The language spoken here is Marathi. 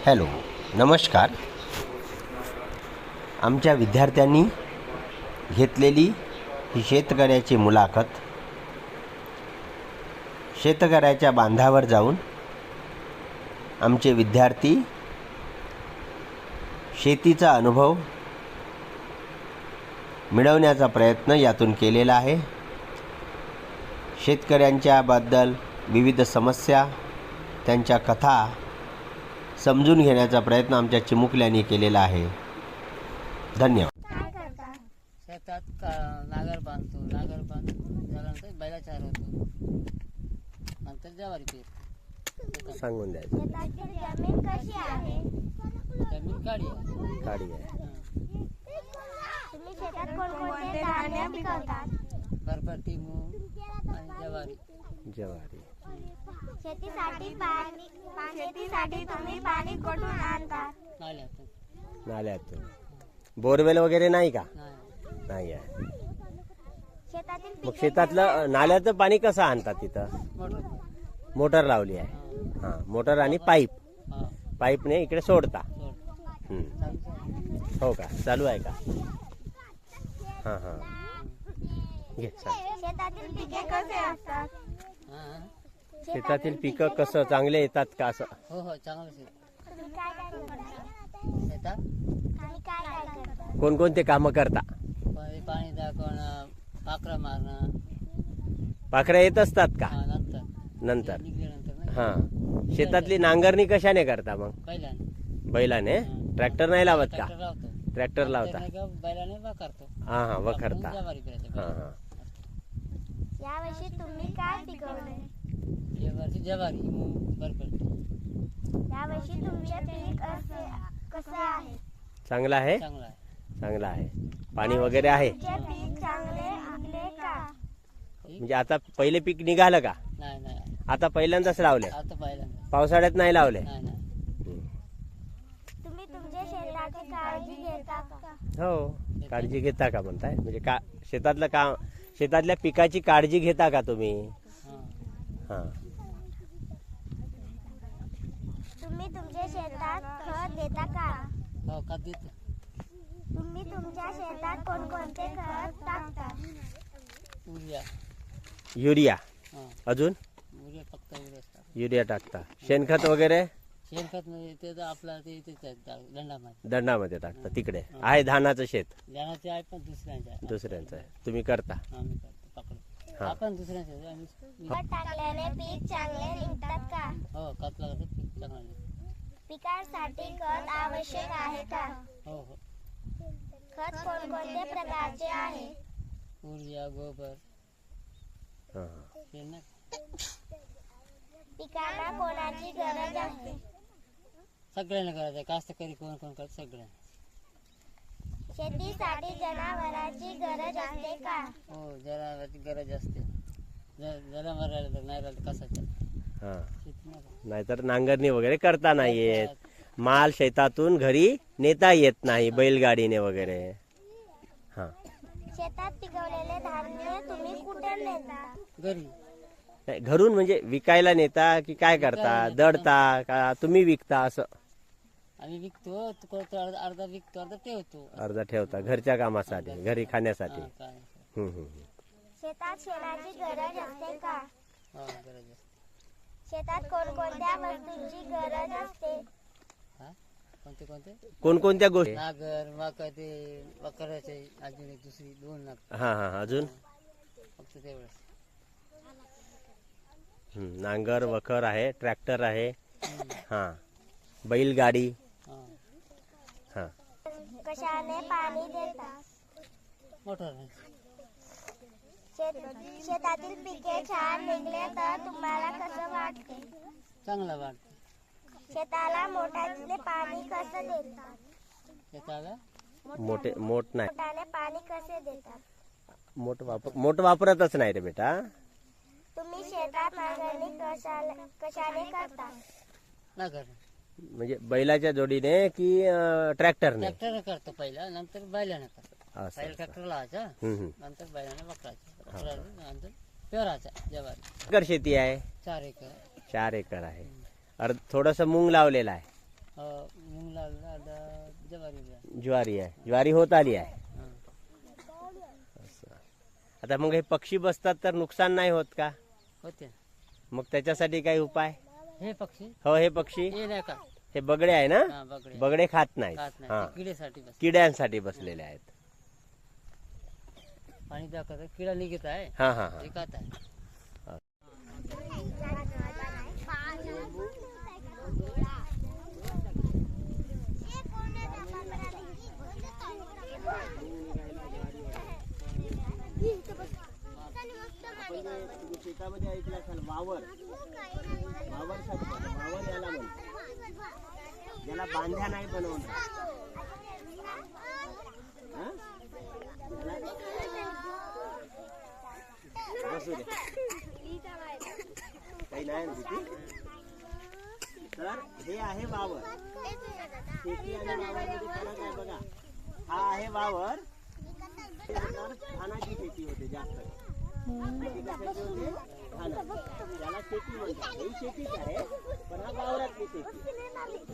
हॅलो, नमस्कार. आमच्या विद्यार्थ्यांनी घेतलेली ही शेतकऱ्याची मुलाखत, शेतकऱ्याच्या बांधावर जाऊन आमचे विद्यार्थी शेतीचा अनुभव मिळवण्याचा प्रयत्न यातून केलेला आहे. शेतकऱ्यांच्याबद्दल विविध समस्या, त्यांच्या कथा समजून घेण्याचा प्रयत्न आमच्या चिमुकल्यांनी केलेला आहे. धन्यवाद. शेतात नागर बांधतो, नागर झाल्यानंतर बैला चारवतो, नंतर ज्वारी पेरतो. सांगून द्यायचं. जमीन कशी आहे? जमीन काळी आहे. काळी आहे. तुम्ही शेतात कोणकोणते धान्य पिकवतात? बरबटी, मूग आणि ज्वारी. ज्वारी. शेतीसाठी तुम्ही पाणी कुठून आणता? नाल्यातून. बोरवेल वगैरे नाही का? नाही. नाही आहे. शेतातील मग शेतातलं नाल्याचं पाणी कसं आणतात तिथं? मोटर. मोटर लावली आहे. हां, मोटर आणि पाईप. हा. पाईपने इकडे सोडता. सोड. हं. चालू. हो का? चालू आहे का? हां हां. घे सांग. शेतातील पिके कसे असतात? हा. शेतातील पिकं कसं चांगले येतात का असं? हो हो, चांगलं शेत. तुम्ही काय करता? शेतात तुम्ही काय करता? कोणकोणते कामं करता? पाणी दाखवणं, पाखरं मारणं. पाखरं येत असतात का? हा, नंतर नंतर. निघल्यानंतर नाही. हां. शेतातली नांगरणी कशाने करता मग? बैलाने. बैलाने? ट्रॅक्टर नाही लावत का? ट्रॅक्टर लावतो. ट्रॅक्टर लावता. नाही का, बैलाने वाकारतो. हां हां, वखरता. आपण ज्वारी पेरायचं. हां हां. यावर्षी तुम्ही काय पिकवले? या वर्षी ज्वारी, मूग, बरबटी. यावर्षी तुमचे पीक कसे आहे? चांगला आहे? चांगलं आहे. चांगला आहे. पाणी वगैरे आहे? तुमचे पीक चांगले आले का? म्हणजे आता पहिले पीक निघालं का? नाही नाही, आता पहिल्यांदाच लावले? आता पहिल्यांदा. पावसाळ्यात नाही लावले? नाही नाही. तुम्ही तुमच्या शेताची काळजी घेता का? हो. काळजी घेता का म्हणताय? म्हणजे का शेतातलं काम, शेतातल्या पिकाची काळजी घेता का तुम्ही? हा. हां. तुम्ही तुमच्या शेतात खत देता का? हो, खत देतो. तुम्ही तुमच्या शेतात कोणकोणते खत टाकता? उरिया. युरिया. हा. अजून? उरिया, फक्त उरिया असतात. युरिया टाकता. शेणखत वगैरे? शेणखत म्हणजे ते तर आपलं ते इथेच आहे, दंडामध्ये. दंडामध्ये टाकता. तिकडे आहे धानाचं शेत? ज्ञानाचे आहे, पण दुसऱ्यांचे आहे. दुसऱ्यांचं आहे. तुम्ही करता? आम्ही करतो, पकडतो. हा. आपण दुसऱ्यांचे आहे, आम्ही. खत टाकल्याने पीक चांगले निघतात का? हो, खत लागतं, पीक चांगलं निघतं. पिकांसाठी खत आवश्यक आहे का? हो हो. खत कोणकोणत्या प्रकारचे आहे? उरिया, गोबर, हां हां. शेण नाही. पिकांना कोणाची गरज असते? सगळ्यांना करायचं आहे. कास्तकरी कोण कोण करत, सगळ्यांना. शेतीसाठी जनावरांची गरज असते का? हो, जनावरांची गरज असते. जनावर राहिलं तर नाही राहिलं कसाचं. हां. शेती नाही का? नाहीतर नांगरणी वगैरे करता नाही येत. माल शेतातून घरी नेता येत नाही बैलगाडीने वगैरे. हां. शेतात पिकवलेले धान्य तुम्ही कुठे नेता? घरी. नाही, घरून म्हणजे विकायला नेता की काय करता? दडता का तुम्ही विकता असं? आम्ही विकतो, अर्धा विकतो, अर्धा ठेवतो. अर्धा ठेवता घरच्या कामासाठी, घरी खाण्यासाठी. हा, काय. हम्म, हम्म. शेतात शेणाची गरज असते का? हो, गरज असते. शेतात कोणकोणत्या वस्तूंची गरज असते? हा, कोणते कोणते? कोणकोणत्या गोष्टी? नागर, मका, ते वखराचे अजून एक दुसरी 2 नाग. हां हां. अजून? फक्त तेवढंच. नांगर, वखर आहे, ट्रॅक्टर आहे. हां. बैलगाडी. हा, हां. कशाने पाणी देतात? मोटर. शेतातील पिके छान निघले तर तुम्हाला कसं वाटते? चांगला वाटतं. शेताला मोटारीने पाणी कसं देतात? शेताला मोठ नाही. मोटाने पाणी कसे देतात? मोठ वापरतच नाही रे बेटा. तुम्ही शेतात नांगरणी कशाने करता? नागर. म्हणजे बैलाच्या जोडीने की ट्रॅक्टरने? ट्रॅक्टर करतो पहिला, नंतर बैलाने करतो. असं पहिला ट्रॅक्टर लावायचा, हम्म, हम्म. नंतर बैलाने वखरायचा, नंतर पेरायचा ज्वारी. एकर शेती आहे? 4 एकर. 4 एकर आहे. थोडस मूग लावलेला आहे. ज्वारी आहे. ज्वारी होत आली आहे. हां. असं. आता मग हे पक्षी बसतात तर नुकसान नाही होत का? होते मग त्याच्यासाठी काही उपाय? हे पक्षी हो, हे पक्षी हे नाही का हे बगडे आहे ना? हा बगडे बगडे खात नाहीत. खात नाही हा, ते किडेसाठी बस किड्यांसाठी बसलेले आहेत. पाणी दाखवत किडा निघत आहे हा हा हा. ते खात आहे शेतामध्ये ऐकलं असाल वावर, वावर शब्द, वावर याला म्हणतात, ज्याला बांध्या नाही बनवणार. हा? बसू दे, काही नाही ना तिथे. तर हे आहे वावर. शेती आणि वावरमध्ये फरक आहे बघा. हा आहे वावर, तर धानाची शेती होते जास्त. ती कशाची होते? धान. त्याला शेती म्हणतात. ही शेतीच आहे, पण हा वावरातली शेती.